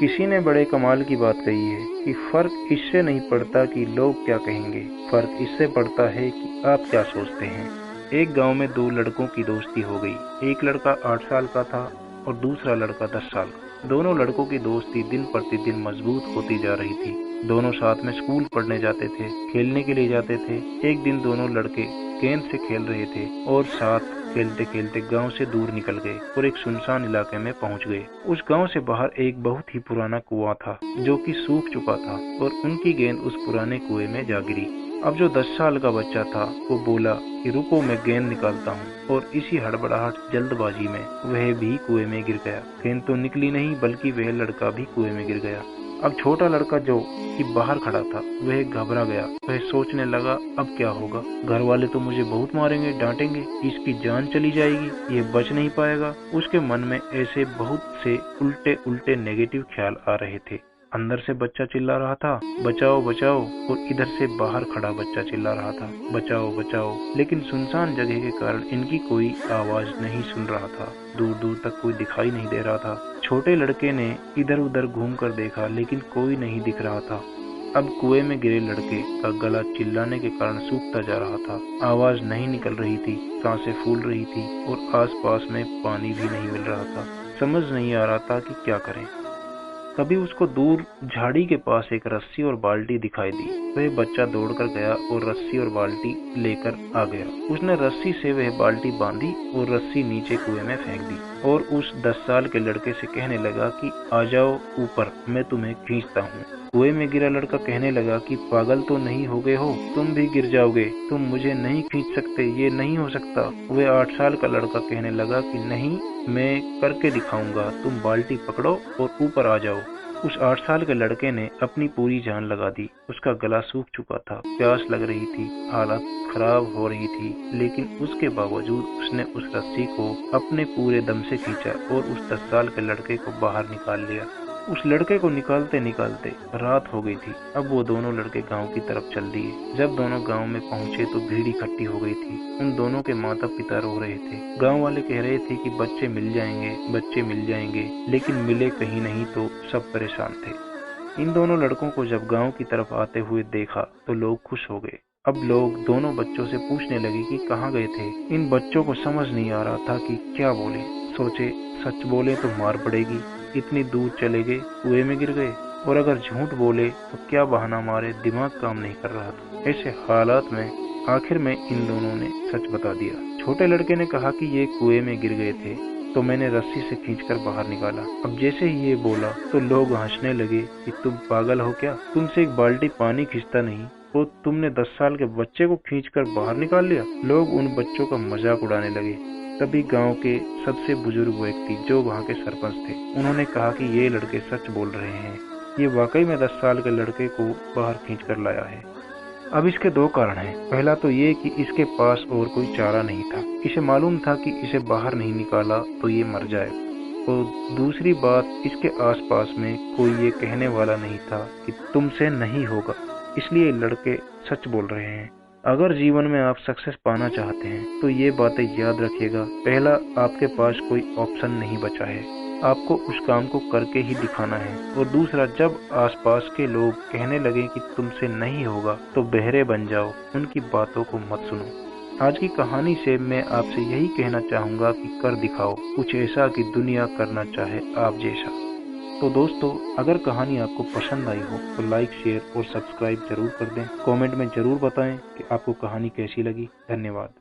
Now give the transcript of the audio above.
किसी ने बड़े कमाल की बात कही है कि फर्क इससे नहीं पड़ता कि लोग क्या कहेंगे, फर्क इससे पड़ता है कि आप क्या सोचते हैं। एक गांव में दो लड़कों की दोस्ती हो गई। एक लड़का 8 साल का था और दूसरा लड़का 10 साल का। दोनों लड़कों की दोस्ती दिन प्रतिदिन मजबूत होती जा रही थी। दोनों साथ में स्कूल पढ़ने जाते थे, खेलने के लिए जाते थे। एक दिन दोनों लड़के गेंद से खेल रहे थे और साथ खेलते खेलते गांव से दूर निकल गए और एक सुनसान इलाके में पहुंच गए। उस गांव से बाहर एक बहुत ही पुराना कुआं था जो कि सूख चुका था और उनकी गेंद उस पुराने कुएं में जा गिरी। अब जो 10 साल का बच्चा था वो बोला कि रुको, मैं गेंद निकालता हूँ, और इसी हड़बड़ाहट जल्दबाजी में वह भी कुएं में गिर गया। गेंद तो निकली नहीं बल्कि वह लड़का भी कुएं में गिर गया। अब छोटा लड़का जो कि बाहर खड़ा था वह घबरा गया। वह सोचने लगा, अब क्या होगा, घर वाले तो मुझे बहुत मारेंगे, डांटेंगे, इसकी जान चली जाएगी, ये बच नहीं पाएगा। उसके मन में ऐसे बहुत से उल्टे उल्टे नेगेटिव ख्याल आ रहे थे। अंदर से बच्चा चिल्ला रहा था, बचाओ बचाओ, और इधर से बाहर खड़ा बच्चा चिल्ला रहा था, बचाओ बचाओ। लेकिन सुनसान जगह के कारण इनकी कोई आवाज नहीं सुन रहा था। दूर दूर तक कोई दिखाई नहीं दे रहा था। छोटे लड़के ने इधर उधर घूमकर देखा लेकिन कोई नहीं दिख रहा था। अब कुएं में गिरे लड़के का गला चिल्लाने के कारण सूखता जा रहा था। आवाज नहीं निकल रही थी, सांसें फूल रही थी और आसपास में पानी भी नहीं मिल रहा था। समझ नहीं आ रहा था कि क्या करें। तभी उसको दूर झाड़ी के पास एक रस्सी और बाल्टी दिखाई दी। वह बच्चा दौड़कर गया और रस्सी और बाल्टी लेकर आ गया। उसने रस्सी से वह बाल्टी बांधी और रस्सी नीचे कुएं में फेंक दी और उस 10 साल के लड़के से कहने लगा कि आ जाओ ऊपर, मैं तुम्हें खींचता हूँ। कुएं में गिरा लड़का कहने लगा कि पागल तो नहीं हो गए हो, तुम भी गिर जाओगे, तुम मुझे नहीं खींच सकते, ये नहीं हो सकता। वह 8 साल का लड़का कहने लगा कि नहीं, मैं करके दिखाऊंगा, तुम बाल्टी पकड़ो और ऊपर आ जाओ। उस 8 साल के लड़के ने अपनी पूरी जान लगा दी। उसका गला सूख चुका था, प्यास लग रही थी, हालत खराब हो रही थी, लेकिन उसके बावजूद उसने उस रस्सी को अपने पूरे दम से खींचा और उस 10 साल के लड़के को बाहर निकाल लिया। उस लड़के को निकालते निकालते रात हो गई थी। अब वो दोनों लड़के गांव की तरफ चल दिए। जब दोनों गांव में पहुंचे तो भीड़ इकट्ठी हो गई थी। उन दोनों के माता पिता रो रहे थे। गांव वाले कह रहे थे कि बच्चे मिल जाएंगे, बच्चे मिल जाएंगे, लेकिन मिले कहीं नहीं तो सब परेशान थे। इन दोनों लड़कों को जब गांव की तरफ आते हुए देखा तो लोग खुश हो गए। अब लोग दोनों बच्चों से पूछने लगे कि कहाँ गए थे। इन बच्चों को समझ नहीं आ रहा था कि क्या बोले। सोचे, सच बोले तो मार पड़ेगी, इतनी दूर चले गए, कुएं में गिर गए, और अगर झूठ बोले तो क्या बहाना मारे, दिमाग काम नहीं कर रहा था। ऐसे हालात में आखिर में इन दोनों ने सच बता दिया। छोटे लड़के ने कहा कि ये कुएं में गिर गए थे तो मैंने रस्सी से खींचकर बाहर निकाला। अब जैसे ही ये बोला तो लोग हंसने लगे कि तुम पागल हो क्या, तुमसे एक बाल्टी पानी खींचता नहीं और तुमने 10 साल के बच्चे को खींचकर बाहर निकाल लिया। लोग उन बच्चों का मजाक उड़ाने लगे। तभी गांव के सबसे बुजुर्ग व्यक्ति जो वहां के सरपंच थे, उन्होंने कहा कि ये लड़के सच बोल रहे हैं, ये वाकई में 10 साल के लड़के को बाहर खींचकर लाया है। अब इसके दो कारण हैं। पहला तो ये कि इसके पास और कोई चारा नहीं था। इसे मालूम था कि इसे बाहर नहीं निकाला तो ये मर जाएगा। और दूसरी बात, इसके आसपास में कोई ये कहने वाला नहीं था कि तुमसे नहीं होगा। इसलिए लड़के सच बोल रहे हैं। अगर जीवन में आप सक्सेस पाना चाहते हैं तो ये बातें याद रखिएगा। पहला, आपके पास कोई ऑप्शन नहीं बचा है, आपको उस काम को करके ही दिखाना है। और दूसरा, जब आसपास के लोग कहने लगे कि तुमसे नहीं होगा तो बहरे बन जाओ, उनकी बातों को मत सुनो। आज की कहानी से मैं आपसे यही कहना चाहूंगा कि कर दिखाओ कुछ ऐसा कि दुनिया करना चाहे आप जैसा। तो दोस्तों, अगर कहानी आपको पसंद आई हो तो लाइक, शेयर और सब्सक्राइब जरूर कर दें। कमेंट में जरूर बताएं कि आपको कहानी कैसी लगी। धन्यवाद।